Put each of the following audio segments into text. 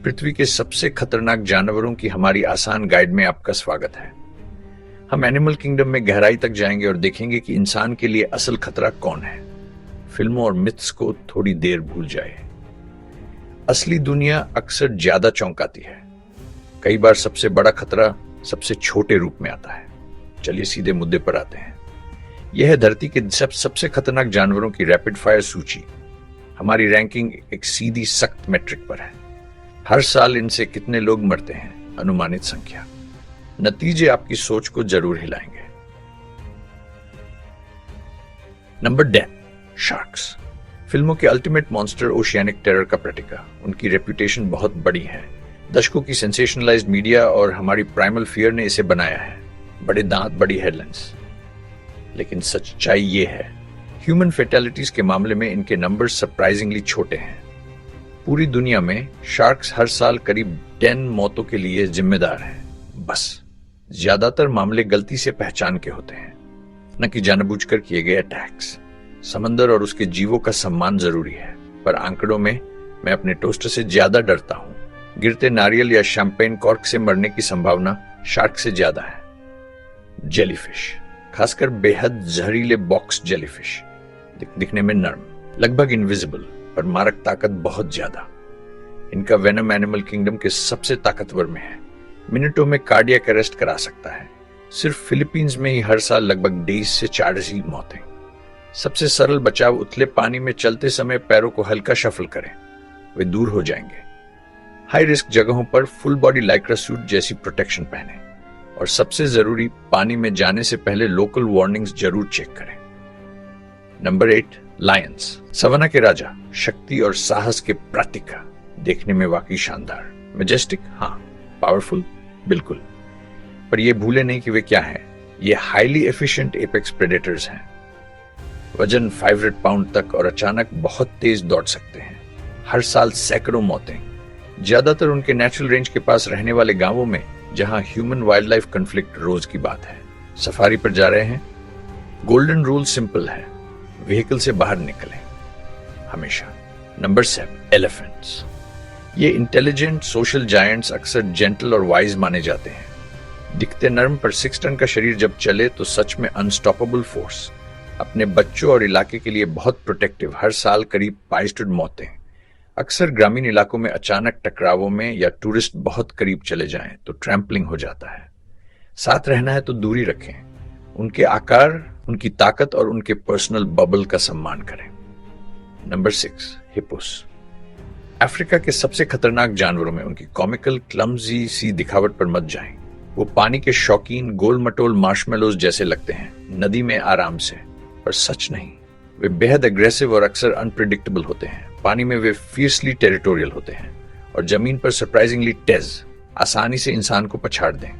पृथ्वी के सबसे खतरनाक जानवरों की हमारी आसान गाइड में आपका स्वागत है। हम एनिमल किंगडम में गहराई तक जाएंगे और देखेंगे कि इंसान के लिए असल खतरा कौन है। फिल्मों और मिथ्स को थोड़ी देर भूल जाए। असली दुनिया अक्सर ज्यादा चौंकाती है। कई बार सबसे बड़ा खतरा सबसे छोटे रूप में आता है। चलिए सीधे मुद्दे पर आते हैं। यह है धरती के सबसे खतरनाक जानवरों की रैपिड फायर सूची। हमारी रैंकिंग एक सीधी सख्त मैट्रिक पर है। हर साल इनसे कितने लोग मरते हैं, अनुमानित संख्या। नतीजे आपकी सोच को जरूर हिलाएंगे। Number 10, sharks. फिल्मों के अल्टीमेट मॉन्स्टर, ओशियानिक टेरर का प्रतीका। उनकी रेपुटेशन बहुत बड़ी है। दशकों की सेंसेशनलाइज्ड मीडिया और हमारी प्राइमल फियर ने इसे बनाया है। बड़े दांत, बड़ी हेडलाइंस। लेकिन सच्चाई ये है, ह्यूमन फेटेलिटीज के मामले में इनके नंबर सरप्राइजिंगली छोटे हैं। पूरी दुनिया में शार्क्स हर साल करीब 10 मौतों के लिए जिम्मेदार हैं। बस ज्यादातर मामले गलती से पहचान के होते हैं, न कि जानबूझकर किए गए अटैक्स। समंदर और उसके जीवों का सम्मान जरूरी है, पर आंकड़ों में मैं अपने टोस्टर से ज्यादा डरता हूं। गिरते नारियल या शैंपेन कॉर्क से मरने की संभावना शार्क से ज्यादा है। जेलीफिश, खासकर बेहद जहरीले बॉक्स जेलीफिश, दिखने में नर्म, लगभग इनविजिबल, पर मारक ताकत बहुत ज्यादा। इनका वेनम एनिमल किंगडम के सबसे ताकतवर में है। मिनटों में कार्डियक अरेस्ट करा सकता है। सिर्फ फिलीपींस में ही हर साल लगभग 20 से 40 मौतें। सबसे सरल बचाव, उथले पानी में चलते समय पैरों को हल्का शफल करें, वे दूर हो जाएंगे। हाई रिस्क जगहों पर फुल बॉडी लाइक्रा सूट जैसी प्रोटेक्शन पहने, और सबसे जरूरी, पानी में जाने से पहले लोकल वार्निंग्स जरूर चेक करें। Number 8, Lions. सवाना के राजा, शक्ति और साहस के प्रतीक। देखने में वाकई शानदार, मैजेस्टिक, हाँ, पावरफुल, बिल्कुल। पर यह भूले नहीं कि वे क्या हैं। ये हाईली एफिशिएंट एपेक्स प्रेडेटर्स हैं। वजन 500 पाउंड तक और अचानक बहुत तेज दौड़ सकते हैं। हर साल सैकड़ों मौतें। ज्यादातर उनके नेचुरल रेंज के पास रहने वाले गांवों में, जहां ह्यूमन वाइल्ड लाइफ कॉन्फ्लिक्ट रोज की बात है। सफारी पर जा रहे हैं, गोल्डन रूल सिंपल है, व्हीकल से बाहर निकलें हमेशा। Number 7, elephants. ये इंटेलिजेंट सोशल जायंट्स अक्सर जेंटल और वाइज माने जाते हैं। दिखते नर्म, पर 6 टन का शरीर जब चले तो सच में अनस्टॉपेबल फोर्स। अपने बच्चों और इलाके के लिए बहुत प्रोटेक्टिव। हर साल करीब 22 मौतें। अक्सर ग्रामीण इलाकों में अचानक टकरावों में, या टूरिस्ट बहुत करीब चले जाएं तो ट्रैम्पलिंग हो जाता है। साथ रहना है तो दूरी रखें। उनके आकार, उनकी ताकत और उनके पर्सनल बबल का सम्मान करें। Number 6, hippos. अफ्रीका के सबसे खतरनाक जानवरों में उनकी कॉमिकल क्लमजी सी दिखावट पर मत जाएं। वो पानी के शौकीन, गोल मटोल मार्शमेलोज जैसे लगते हैं, नदी में आराम से, पर सच नहीं। वे बेहद एग्रेसिव और अक्सर अनप्रिडिक्टेबल होते हैं। पानी में वे फियर्सली टेरिटोरियल होते हैं, और जमीन पर सरप्राइजिंगली तेज, आसानी से इंसान को पछाड़ दें।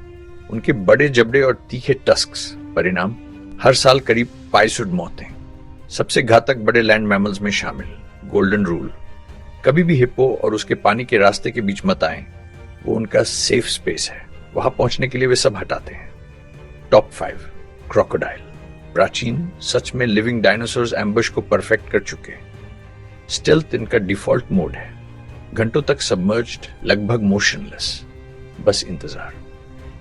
उनके बड़े जबड़े और तीखे टस्क्स, परिणाम हर साल करीब 22 मौतें। सबसे घातक बड़े लैंड मैमल्स में शामिल। गोल्डन रूल, कभी भी हिप्पो और उसके पानी के रास्ते के बीच मत आएं। वो उनका सेफ स्पेस है। वहां पहुंचने के लिए वे सब हटाते हैं। Top 5, crocodile. प्राचीन, सच में लिविंग डायनासोर्स एम्बुश को परफेक्ट कर चुके। स्टेल्थ इनका डिफॉल्ट मोड है। घंटों तक सबमर्ज्ड, लगभग मोशनलेस, बस इंतजार।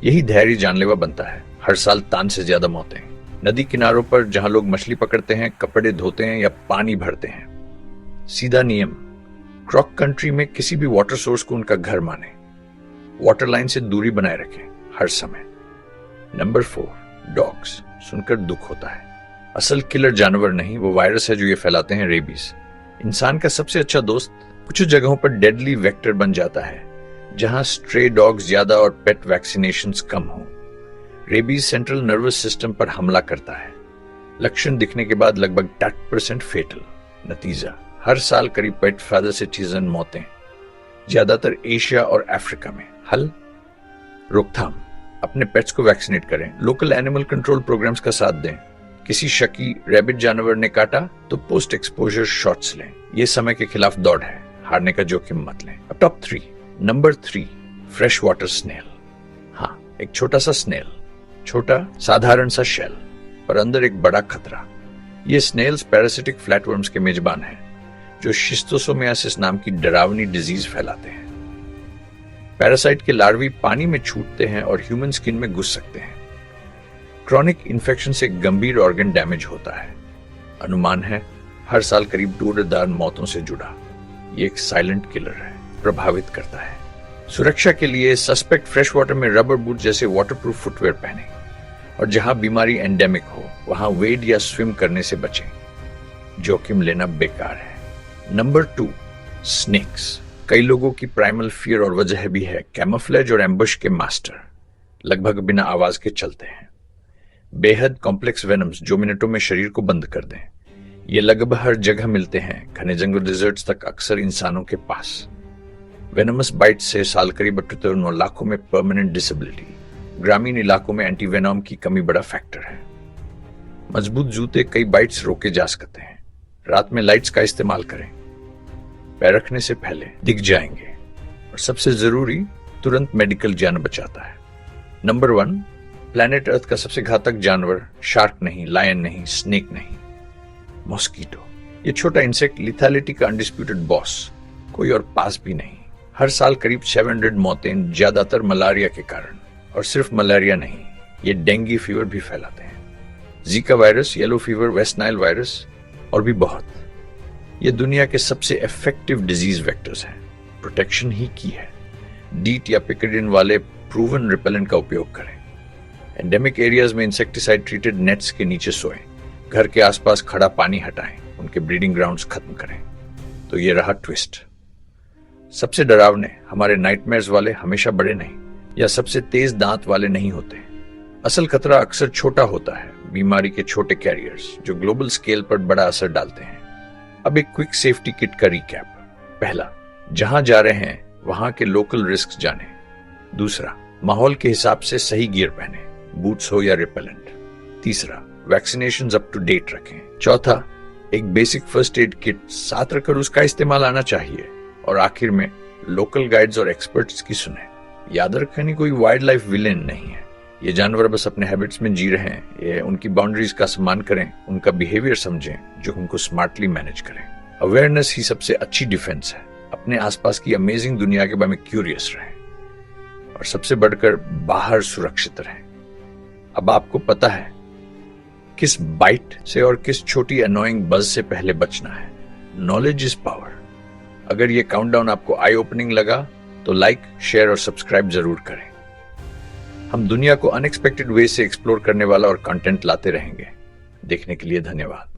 यही धैर्य जानलेवा बनता है। हर साल तान से ज्यादा मौतें। नदी किनारों पर जहां लोग मछली पकड़ते हैं, कपड़े धोते हैं या पानी भरते हैं। सीधा नियम, क्रॉक कंट्री में किसी भी वाटर सोर्स को उनका घर माने। वाटर लाइन से दूरी बनाए रखें हर समय। Number 4, dogs. सुनकर दुख होता है। असल किलर जानवर नहीं, वो वायरस है जो ये फैलाते हैं, रेबीज। इंसान का सबसे अच्छा दोस्त कुछ जगहों पर डेडली वेक्टर बन जाता है, जहां स्ट्रे डॉग्स ज्यादा और पेट वैक्सीनेशंस कम हो। रेबीज सेंट्रल नर्वस सिस्टम पर हमला करता है। लक्षण दिखने के बाद लगभग 10% फेटल। नतीजा, हर साल करीब पेट फादर सिटीजन मौतें, ज्यादातर एशिया और अफ्रीका में। हल, रोकथाम, अपने पेट्स को वैक्सीनेट करें। लोकल एनिमल कंट्रोल प्रोग्राम्स का साथ दें। किसी शकी रैबिट जानवर ने काटा तो पोस्ट एक्सपोजर शॉट्स लें। यह समय के खिलाफ दौड़ है, हारने का जोखिम मत लें। अब top 3। Number 3, fresh water snail. हाँ, एक छोटा सा स्नेल, छोटा साधारण सा शेल, पर अंदर एक बड़ा खतरा। ये स्नेल्स पैरासिटिक फ्लैटवर्म्स के मेजबान हैं, जो शिस्तोसोमियासिस नाम की डरावनी डिजीज फैलाते हैं। पैरासाइट के लार्वी पानी में छूटते हैं और ह्यूमन स्किन में घुस सकते हैं। क्रॉनिक इन्फेक्शन से गंभीर ऑर्गन डैमेज होता है। अनुमान है हर साल करीब 2,000 मौतों से जुड़ा। ये एक साइलेंट किलर है, प्रभावित करता है। सुरक्षा के लिए सस्पेक्ट फ्रेश वाटर में रबर बूट जैसे वाटरप्रूफ फुटवेयर पहनें और जहां बीमारी एंडेमिक हो वहां वेड या स्विम करने से बचें। जोखिम लेना बेकार है। Number 2, snakes. कई लोगों की प्राइमल फियर और वजह भी है कैमोफ्लेज और एम्बुश के मास्टर। लगभग बिना आवाज के चलते हैं। बेहद कॉम्प्लेक्स वेनम्स जो मिनटों में शरीर को बंद कर दें। ये लगभग हर जगह मिलते हैं, घने जंगल डिजर्ट्स तक, अक्सर इंसानों के पास। वेनमस बाइट से साल करीब 9 लाखों में परमानेंट डिसेबिलिटी। ग्रामीण इलाकों में एंटीवेनॉम की कमी बड़ा फैक्टर है। मजबूत जूते कई बाइट्स रोके जा सकते हैं। रात में लाइट्स का इस्तेमाल करें। पैर रखने से पहले दिख जाएंगे। और सबसे जरूरी, तुरंत मेडिकल जान बचाता है। नंबर 1, प्लैनेट अर्थ का सबसे घातक जानवर शार्क नहीं, लायन नहीं, स्नेक नहीं, मॉस्किटो। ये छोटा इंसेक्ट लिथैलिटी का अनडिस्प्यूटेड बॉस, कोई और पास भी नहीं। हर साल करीब 700 मौतें, ज्यादातर मलेरिया के कारण। और सिर्फ मलेरिया नहीं, ये डेंगू फीवर भी फैलाते हैं, Zika virus, yellow fever, West Nile virus और भी बहुत। ये दुनिया के सबसे इफेक्टिव डिजीज वेक्टर्स हैं। प्रोटेक्शन ही की है। डीट या पिकेडिन वाले प्रूवन रिपेलेंट का उपयोग करें। एंडेमिक एरियाज में इंसेक्टिसाइड ट्रीटेड नेट्स के नीचे सोएं। घर के आसपास खड़ा पानी हटाएं। उनके ब्रीडिंग ग्राउंड्स खत्म करें। तो ये रहा ट्विस्ट। सबसे डरावने, हमारे नाइटमेयर्स वाले हमेशा बड़े नहीं या सबसे तेज दांत वाले नहीं होते। असल खतरा अक्सर छोटा होता है, बीमारी के छोटे कैरियर्स जो ग्लोबल स्केल पर बड़ा असर डालते हैं। अब एक क्विक सेफ्टी किट का रिकैप। पहला, जहां जा रहे हैं वहां के लोकल रिस्क जानें। दूसरा, माहौल के हिसाब से सही गियर पहने, बूट्स हो या रिपेलेंट। तीसरा, वैक्सीनेशन अप टू डेट रखें। चौथा, एक बेसिक फर्स्ट एड किट साथ रखकर उसका इस्तेमाल आना चाहिए। और आखिर में लोकल गाइड्स और एक्सपर्ट्स की सुने। याद रखनी कोई वाइल्ड लाइफ विलेन नहीं है। ये जानवर बस अपने हैबिट्स में जी रहे हैं। ये उनकी बाउंड्रीज का सम्मान करें, उनका बिहेवियर समझें, जो उनको स्मार्टली मैनेज करें। अवेयरनेस ही सबसे अच्छी डिफेंस है। अपने आसपास की अमेजिंग दुनिया के बारे में क्यूरियस रहें और सबसे बढ़कर बाहर सुरक्षित रहें। अब आपको पता है किस बाइट से और किस छोटी अनोइंग बज से पहले बचना है। Knowledge is power. अगर ये काउंटडाउन आपको आई ओपनिंग लगा तो लाइक, शेयर और सब्सक्राइब जरूर करें। हम दुनिया को अनएक्सपेक्टेड वे से एक्सप्लोर करने वाला और कंटेंट लाते रहेंगे। देखने के लिए धन्यवाद।